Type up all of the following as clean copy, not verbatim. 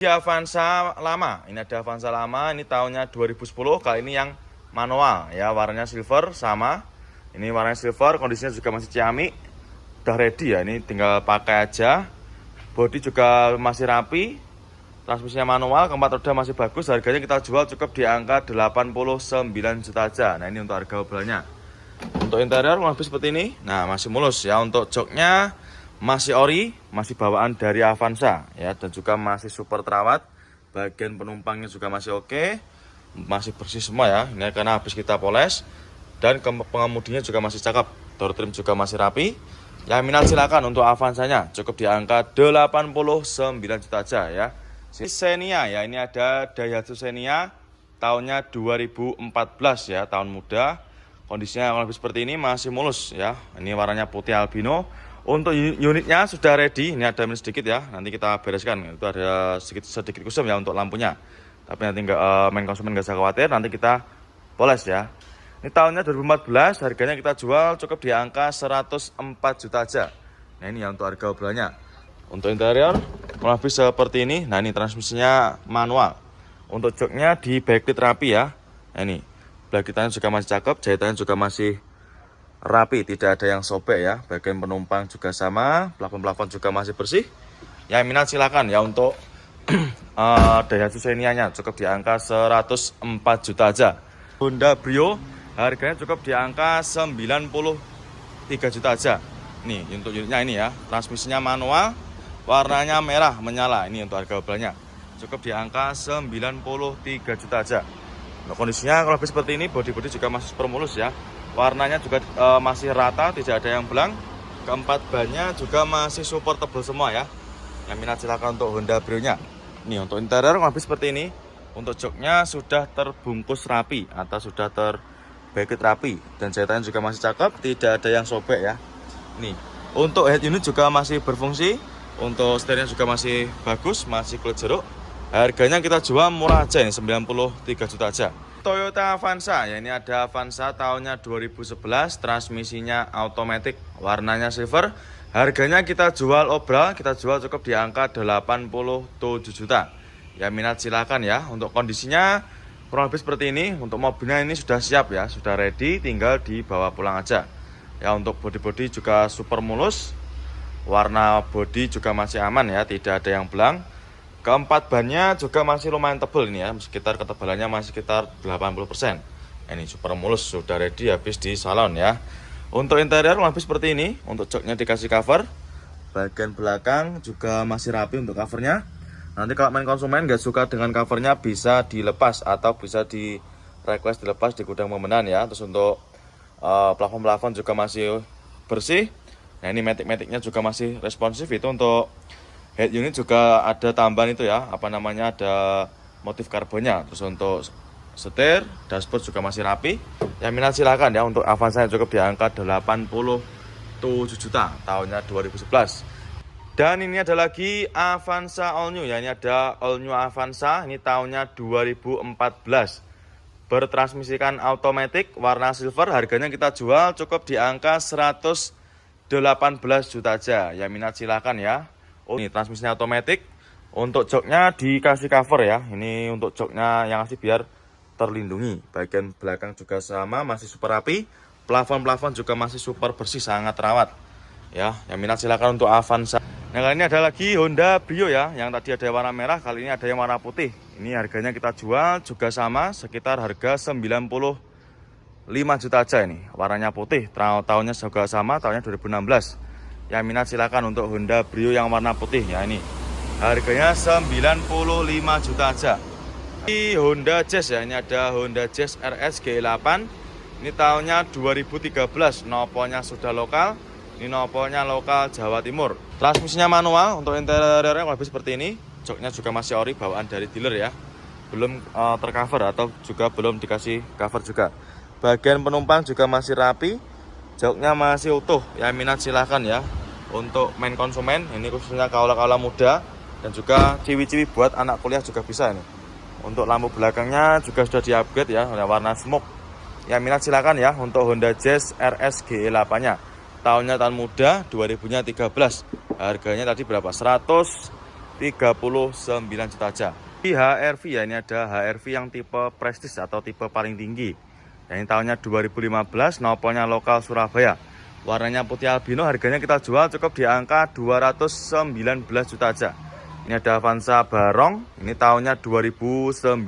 Avanza lama, ini ada Avanza lama, ini tahunnya 2010, kali ini yang manual ya, warnanya silver sama. Ini warnanya silver, kondisinya juga masih ciamik, udah ready ya, ini tinggal pakai aja. Bodi juga masih rapi, transmisinya manual, keempat roda masih bagus, harganya kita jual cukup di angka 89 juta aja. Nah ini untuk harga obrolannya. Untuk interior lebih seperti ini, nah masih mulus ya. Untuk joknya masih ori, masih bawaan dari Avanza ya, dan juga masih super terawat. Bagian penumpangnya juga masih oke, masih bersih semua ya. Ini karena habis kita poles, dan pengemudinya juga masih cakep. Door trim juga masih rapi. Yang minat silakan untuk Avanzanya, cukup di angka 89 juta aja ya. Xenia ya, ini ada Daihatsu Xenia tahunnya 2014 ya, tahun muda. Kondisinya lebih seperti ini, masih mulus ya. Ini warnanya putih albino. Untuk unitnya sudah ready, ini ada minus sedikit ya, nanti kita bereskan. Itu ada sedikit kusam ya untuk lampunya. Tapi nanti main konsumen nggak usah khawatir, nanti kita poles ya. Ini tahunnya 2014, harganya kita jual cukup di angka 104 juta aja. Nah ini ya untuk harga obrolannya. Untuk interior lebih seperti ini. Nah ini transmisinya manual. Untuk joknya di backlit rapi ya. Nah ini backlitannya juga masih cakep, jahitannya juga masih rapi, tidak ada yang sobek ya. Bagian penumpang juga sama, plafon-plafon juga masih bersih. Yang minat silakan ya untuk Daihatsu Xenia-nya, cukup di angka 104 juta aja. Honda Brio harganya cukup di angka 93 juta aja. Nih untuk unitnya ini ya, transmisinya manual, warnanya merah menyala. Ini untuk harga obrolannya, cukup di angka 93 juta aja. Untuk kondisinya kalau lebih seperti ini, bodi-bodi juga masih super mulus ya. Warnanya juga masih rata, tidak ada yang belang. Keempat bannya juga masih super tebal semua ya. Yang minat silakan untuk Honda Brio-nya. Nih untuk interior lebih seperti ini. Untuk joknya sudah terbungkus rapi atau sudah terbacklit rapi, dan jahitannya juga masih cakep, tidak ada yang sobek ya. Nih untuk head unit juga masih berfungsi. Untuk setirnya juga masih bagus, masih kulit jeruk. Harganya kita jual murah aja nih, 93 juta aja. Toyota Avanza ya, ini ada Avanza tahunnya 2011, transmisinya automatic, warnanya silver. Harganya kita jual obral, kita jual cukup di angka 87 juta. Ya minat silakan ya. Untuk kondisinya kurang lebih seperti ini. Untuk mobilnya ini sudah siap ya, sudah ready, tinggal dibawa pulang aja. Ya untuk bodi-bodi juga super mulus. Warna bodi juga masih aman ya, tidak ada yang belang. Keempat bannya juga masih lumayan tebal ini ya, sekitar ketebalannya masih sekitar 80%. Ini super mulus, sudah ready habis di salon ya. Untuk interior lebih seperti ini. Untuk joknya dikasih cover, bagian belakang juga masih rapi untuk covernya. Nanti kalau main konsumen nggak suka dengan covernya, bisa dilepas atau bisa di request dilepas di gudang pemenan ya. Terus untuk plafon-plafon juga masih bersih. Nah ini matic-maticnya juga masih responsif. Itu untuk head unit juga ada tambahan itu ya, apa namanya, ada motif karbonnya. Terus untuk setir, dashboard juga masih rapi. Yang minat silakan ya untuk Avanza yang cukup di angka 87 juta tahunnya 2011. Dan ini ada lagi Avanza all new ya, ini ada all new Avanza, ini tahunnya 2014. Bertransmisikan automatic, warna silver, harganya kita jual cukup di angka 118 juta aja. Yang minat silakan ya. Ini transmisinya otomatis. Untuk joknya dikasih cover ya. Ini untuk joknya yang asli biar terlindungi. Bagian belakang juga sama, masih super rapi. Plafon-plafon juga masih super bersih, sangat terawat. Ya, yang minat silakan untuk Avanza. Nah, kali ini ada lagi Honda Brio ya. Yang tadi ada warna merah, kali ini ada yang warna putih. Ini harganya kita jual juga sama, sekitar harga 95 juta aja ini. Warnanya putih, tahunnya juga sama, tahunnya 2016. Yang minat silakan untuk Honda Brio yang warna putih ya, ini harganya 95 juta aja. Ini Honda Jazz ya, ini ada Honda Jazz RS G8. Ini tahunnya 2013, nopolnya sudah lokal. Ini nopolnya lokal Jawa Timur. Transmisinya manual. Untuk interiornya lebih seperti ini. Joknya juga masih ori, bawaan dari dealer ya, belum tercover atau juga belum dikasih cover juga. Bagian penumpang juga masih rapi, joknya masih utuh. Yang minat silahkan ya. Untuk main konsumen, ini khususnya kaula-kaula muda dan juga ciwi-ciwi buat anak kuliah juga bisa ini. Untuk lampu belakangnya juga sudah di-upgrade ya, warna smoke. Yang minat silakan ya untuk Honda Jazz RS GE8-nya. Tahunnya tahun muda, 2013. Harganya tadi berapa? 118 39 juta aja. Di HRV ya, ini ada HRV yang tipe Prestige atau tipe paling tinggi. Ya, ini tahunnya 2015, nopolnya lokal Surabaya. Warnanya putih albino, harganya kita jual cukup di angka 219 juta aja. Ini ada Avanza Barong, ini tahunnya 2019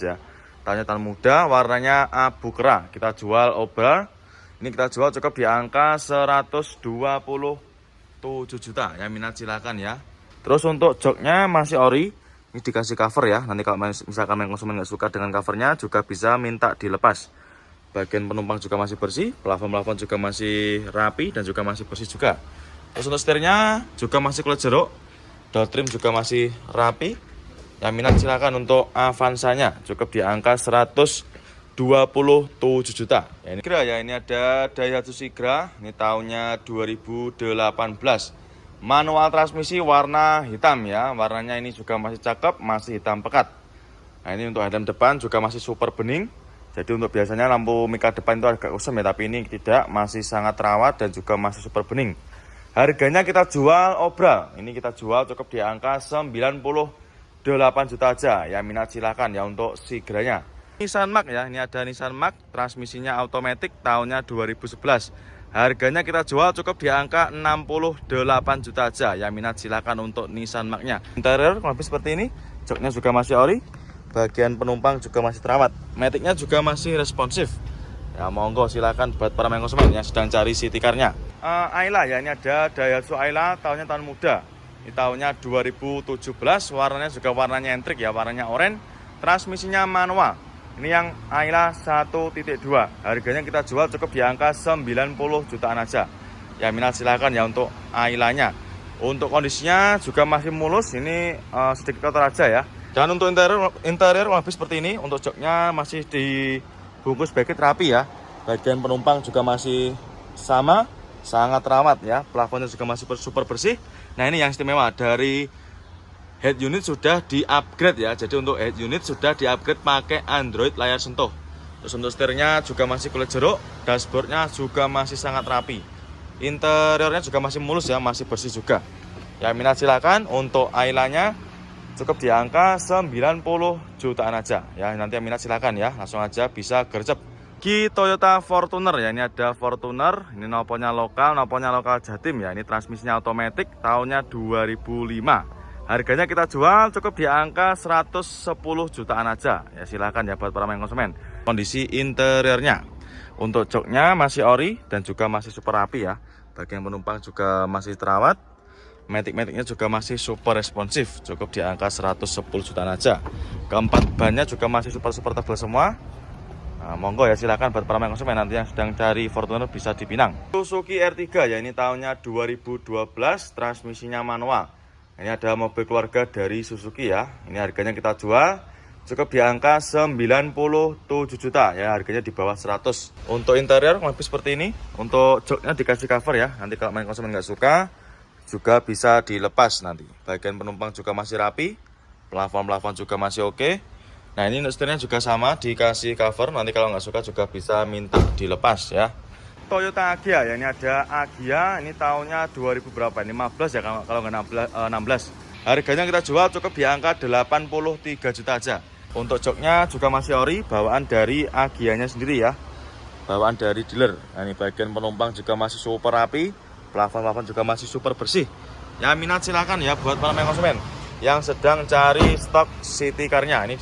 ya. Tahunnya tahun muda, warnanya abu kera. Kita jual obral, ini kita jual cukup di angka 127 juta. Yang minat silakan ya. Terus untuk joknya masih ori, ini dikasih cover ya. Nanti kalau misalkan konsumen nggak suka dengan covernya juga bisa minta dilepas. Bagian penumpang juga masih bersih, plafon juga masih rapi dan juga masih bersih juga. Terus untuk setirnya juga masih kulit jeruk, door trim juga masih rapi. Yang minat silakan untuk Avanzanya cukup di angka 127 juta. Ya, ini Sigra ya, ini ada Daihatsu Sigra, ini tahunnya 2018. Manual transmisi warna hitam ya, warnanya ini juga masih cakep, masih hitam pekat. Nah, ini untuk headlamp depan juga masih super bening. Jadi untuk biasanya lampu mika depan itu agak kusam ya, tapi ini tidak, masih sangat terawat dan juga masih super bening. Harganya kita jual obral, ini kita jual cukup di angka 98 juta aja. Ya minat silakan ya untuk Sigranya. Nissan Mark ya, ini ada Nissan Mark, transmisinya automatic, tahunnya 2011. Harganya kita jual cukup di angka 68 juta aja. Ya minat silakan untuk Nissan Mark-nya. Interior kurang lebih seperti ini, joknya juga masih ori. Bagian penumpang juga masih terawat, matic-nya juga masih responsif. Ya monggo silakan buat para konsumen yang sedang cari city car-nya. Ayla ya, ini ada Daihatsu Ayla, tahunnya tahun muda. Ini tahunnya 2017, warnanya juga warnanya entrik ya, warnanya oranye. Transmisinya manual. Ini yang Ayla 1.2. Harganya kita jual cukup di angka 90 jutaan aja. Ya minat silakan ya untuk Ayla-nya. Untuk kondisinya juga masih mulus, ini sedikit kotor aja ya. Dan untuk interior lebih seperti ini. Untuk joknya masih dibungkus backlit rapi ya. Bagian penumpang juga masih sama, sangat terawat ya. Plafonnya juga masih super bersih. Nah ini yang istimewa, dari head unit sudah di-upgrade ya. Jadi untuk head unit sudah di-upgrade pakai Android layar sentuh. Terus untuk setirnya juga masih kulit jeruk. Dashboardnya juga masih sangat rapi. Interiornya juga masih mulus ya, masih bersih juga. Ya minat silakan untuk Ayla-nya cukup di angka 90 jutaan aja. Ya nanti yang minat silakan ya, langsung aja bisa gercep. Ki Toyota Fortuner ya, ini ada Fortuner, ini nopolnya lokal Jatim ya. Ini transmisinya otomatis, tahunnya 2005. Harganya kita jual cukup di angka 110 jutaan aja. Ya silakan ya buat para konsumen. Kondisi interiornya, untuk joknya masih ori dan juga masih super rapi ya. Bagian penumpang juga masih terawat. Matic-nya juga masih super responsif, cukup di angka 110 jutaan aja. Keempat bannya juga masih super tebal semua. Nah, monggo ya silakan buat para konsumen nanti yang sedang cari Fortuner bisa dipinang. Suzuki R3 ya, ini tahunnya 2012, transmisinya manual. Ini ada mobil keluarga dari Suzuki ya. Ini harganya kita jual cukup di angka 97 juta ya, harganya di bawah 100. Untuk interior lebih seperti ini. Untuk joknya dikasih cover ya. Nanti kalau konsumen nggak suka juga bisa dilepas nanti. Bagian penumpang juga masih rapi, plafon juga masih oke. Nah ini setirnya juga sama, dikasih cover. Nanti kalau nggak suka juga bisa minta dilepas ya. Toyota Agya ya, ini ada Agya, ini tahunnya 2000 berapa? 15 ya kalau nggak 16. Harganya kita jual cukup di angka 83 juta aja. Untuk joknya juga masih ori, bawaan dari Agya-nya sendiri ya, bawaan dari dealer. Nah ini bagian penumpang juga masih super rapi. Plafon juga masih super bersih. Ya minat silakan ya buat para konsumen yang sedang cari stok city car-nya. Ini